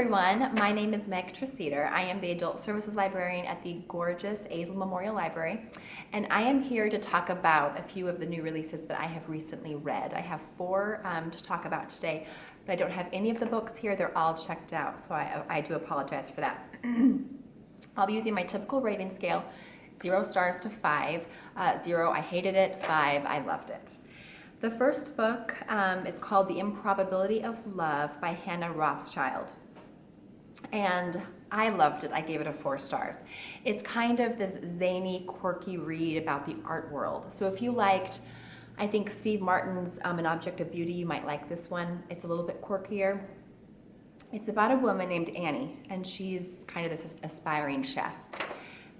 everyone, my name is Meg Treseder. I am the Adult Services Librarian at the gorgeous Azle Memorial Library, and I am here to talk about a few of the new releases that I have recently read. I have four to talk about today, but I don't have any of the books here. They're all checked out, so I do apologize for that. I'll be using my typical rating scale, 0 stars to 5. 0, I hated it, 5, I loved it. The first book is called The Improbability of Love by Hannah Rothschild. And I loved it. I gave it a 4 stars. It's kind of this zany, quirky read about the art world. So if you liked, I think, Steve Martin's An Object of Beauty, you might like this one. It's a little bit quirkier. It's about a woman named Annie, and she's kind of this aspiring chef.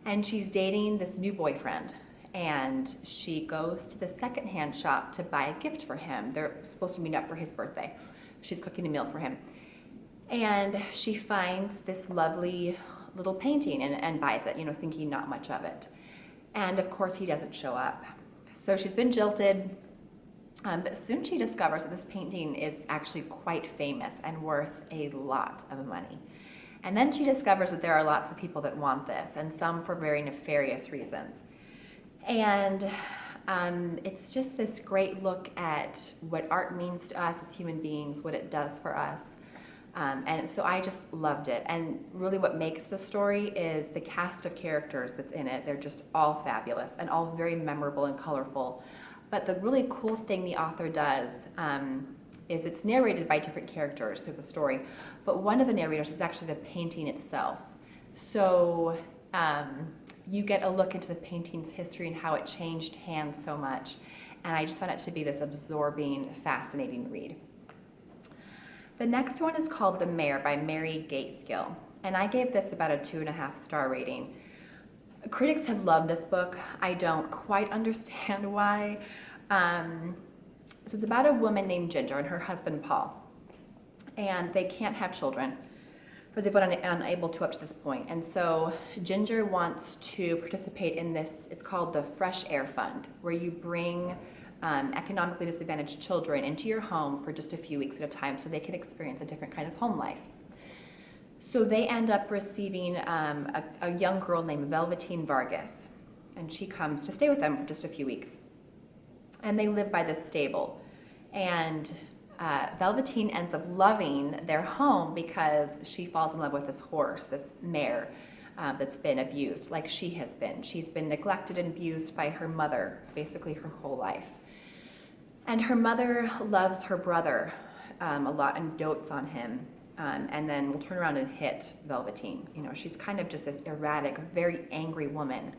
And she's dating this new boyfriend. And she goes to the secondhand shop to buy a gift for him. They're supposed to meet up for his birthday. She's cooking a meal for him. And she finds this lovely little painting and buys it, thinking not much of it. And of course he doesn't show up. So she's been jilted, but soon she discovers that this painting is actually quite famous and worth a lot of money. And then she discovers that there are lots of people that want this, and some for very nefarious reasons. And it's just this great look at what art means to us as human beings, what it does for us. And so I just loved it. And really what makes the story is the cast of characters that's in it. They're just all fabulous and all very memorable and colorful. But the really cool thing the author does is it's narrated by different characters through the story. But one of the narrators is actually the painting itself. So you get a look into the painting's history and how it changed hands so much. And I just found it to be this absorbing, fascinating read. The next one is called The Mare by Mare Gaitskill. And I gave this about a 2.5 star rating. Critics have loved this book. I don't quite understand why. So it's about a woman named Ginger and her husband Paul. And they can't have children, or they've been unable to up to this point. And so Ginger wants to participate in this, it's called the Fresh Air Fund, where you bring economically disadvantaged children into your home for just a few weeks at a time so they can experience a different kind of home life. So they end up receiving a young girl named Velveteen Vargas, and she comes to stay with them for just a few weeks. And they live by this stable. And Velveteen ends up loving their home because she falls in love with this horse, this mare, that's been abused like she has been. She's been neglected and abused by her mother basically her whole life. And her mother loves her brother a lot and dotes on him, and then will turn around and hit Velveteen. She's kind of just this erratic, very angry woman.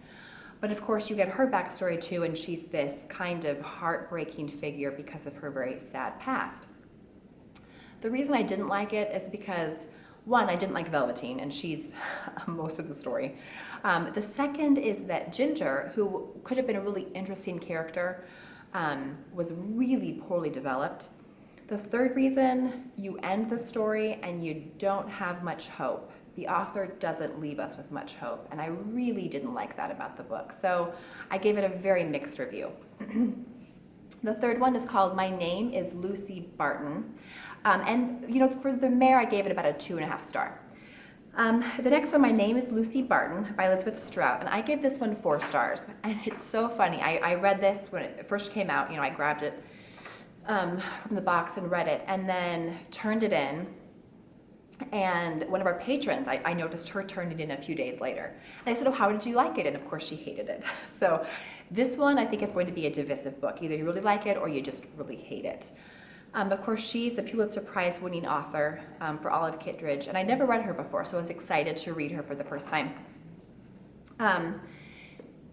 But of course you get her backstory too, and she's this kind of heartbreaking figure because of her very sad past. The reason I didn't like it is because, one, I didn't like Velveteen, and she's most of the story. The second is that Ginger, who could have been a really interesting character, was really poorly developed. The third reason, you end the story and you don't have much hope. The author doesn't leave us with much hope, and I really didn't like that about the book. So I gave it a very mixed review. The third one is called My Name is Lucy Barton. And for The Mare, I gave it about a 2.5 star. The next one, My Name is Lucy Barton by Elizabeth Strout, and I gave this one 4 stars. And it's so funny. I read this when it first came out. I grabbed it from the box and read it, and then turned it in. And one of our patrons, I noticed her turn it in a few days later. And I said, oh, how did you like it? And of course she hated it. So this one, I think it's going to be a divisive book. Either you really like it or you just really hate it. Of course, she's a Pulitzer Prize winning author for Olive Kitteridge, and I never read her before, so I was excited to read her for the first time.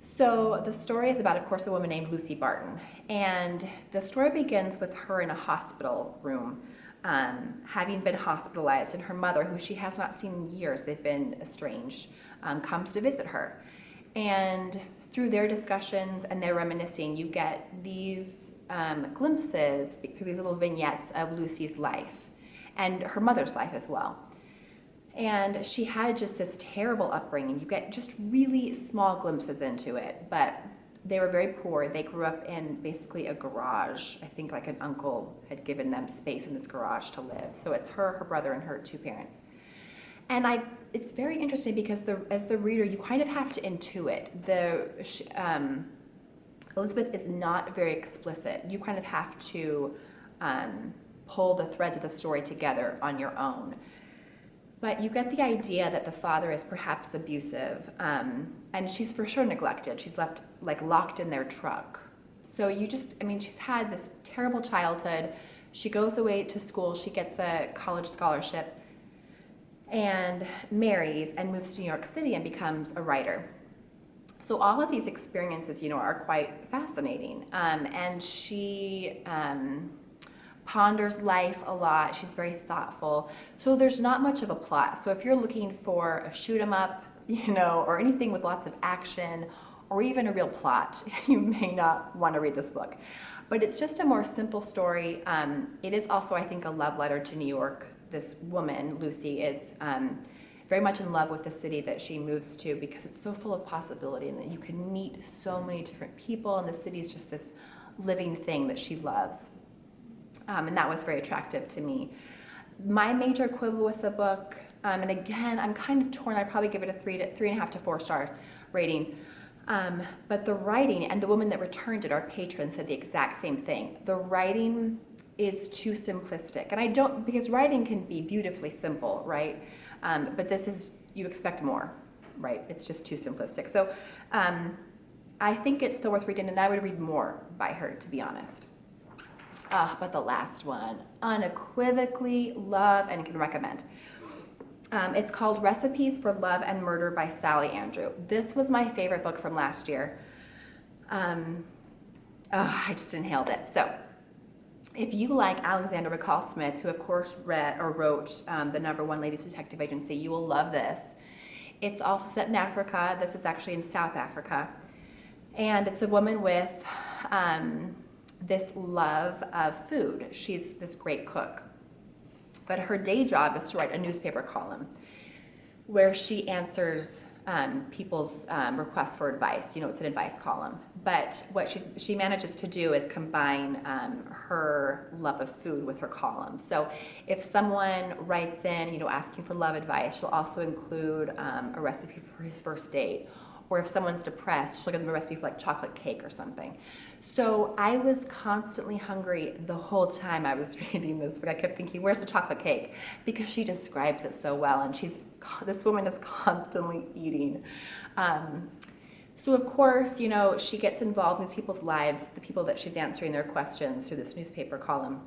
So the story is about, of course, a woman named Lucy Barton, and the story begins with her in a hospital room, having been hospitalized, and her mother, who she has not seen in years, they've been estranged, comes to visit her. And through their discussions and their reminiscing, you get these glimpses through these little vignettes of Lucy's life and her mother's life as well. And she had just this terrible upbringing. You get just really small glimpses into it, but they were very poor. They grew up in basically a garage. I think like an uncle had given them space in this garage to live. So it's her brother, and her 2 parents. And it's very interesting because as the reader, you kind of have to intuit. Elizabeth is not very explicit. You kind of have to pull the threads of the story together on your own. But you get the idea that the father is perhaps abusive, and she's for sure neglected. She's left like locked in their truck. So she's had this terrible childhood. She goes away to school. She gets a college scholarship and marries and moves to New York City and becomes a writer. So all of these experiences, are quite fascinating. And she ponders life a lot. She's very thoughtful. So there's not much of a plot. So if you're looking for a shoot 'em up, or anything with lots of action, or even a real plot, you may not want to read this book. But it's just a more simple story. It is also, I think, a love letter to New York. This woman, Lucy, is very much in love with the city that she moves to because it's so full of possibility and that you can meet so many different people, and the city is just this living thing that she loves. And that was very attractive to me. My major quibble with the book, and again, I'm kind of torn. I'd probably give it a 3.5 to 4 star rating. But the writing, and the woman that returned it, our patron, said the exact same thing. The writing is too simplistic. And because writing can be beautifully simple, right? But this is, you expect more, right? It's just too simplistic. So I think it's still worth reading, and I would read more by her, to be honest. But the last one, unequivocally love and can recommend. It's called Recipes for Love and Murder by Sally Andrew. This was my favorite book from last year. I just inhaled it. So if you like Alexandra McCall Smith, who of course wrote the #1 Ladies Detective Agency, you will love this. It's also set in Africa. This is actually in South Africa. And it's a woman with this love of food. She's this great cook. But her day job is to write a newspaper column where she answers people's requests for advice. It's an advice column. But what she manages to do is combine her love of food with her column. So if someone writes in, asking for love advice, she'll also include a recipe for his first date. Or if someone's depressed, she'll give them a recipe for like chocolate cake or something. So I was constantly hungry the whole time I was reading this book. I kept thinking, where's the chocolate cake? Because she describes it so well, and this woman is constantly eating. So of course, she gets involved in these people's lives, the people that she's answering their questions through this newspaper column,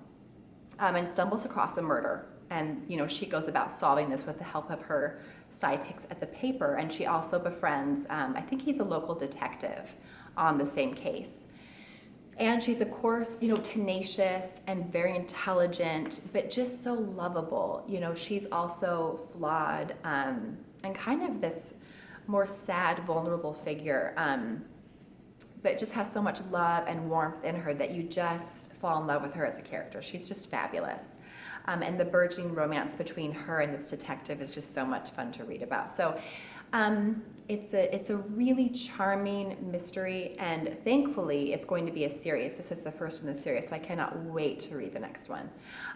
and stumbles across a murder. And she goes about solving this with the help of her sidekicks at the paper, and she also befriends, I think he's a local detective on the same case. And she's, of course, tenacious and very intelligent, but just so lovable. She's also flawed and kind of this more sad, vulnerable figure, but just has so much love and warmth in her that you just fall in love with her as a character. She's just fabulous. And the burgeoning romance between her and this detective is just so much fun to read about. So it's a really charming mystery, and thankfully it's going to be a series. This is the first in the series, so I cannot wait to read the next one.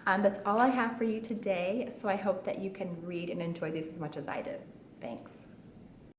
That's all I have for you today, so I hope that you can read and enjoy these as much as I did. Thanks.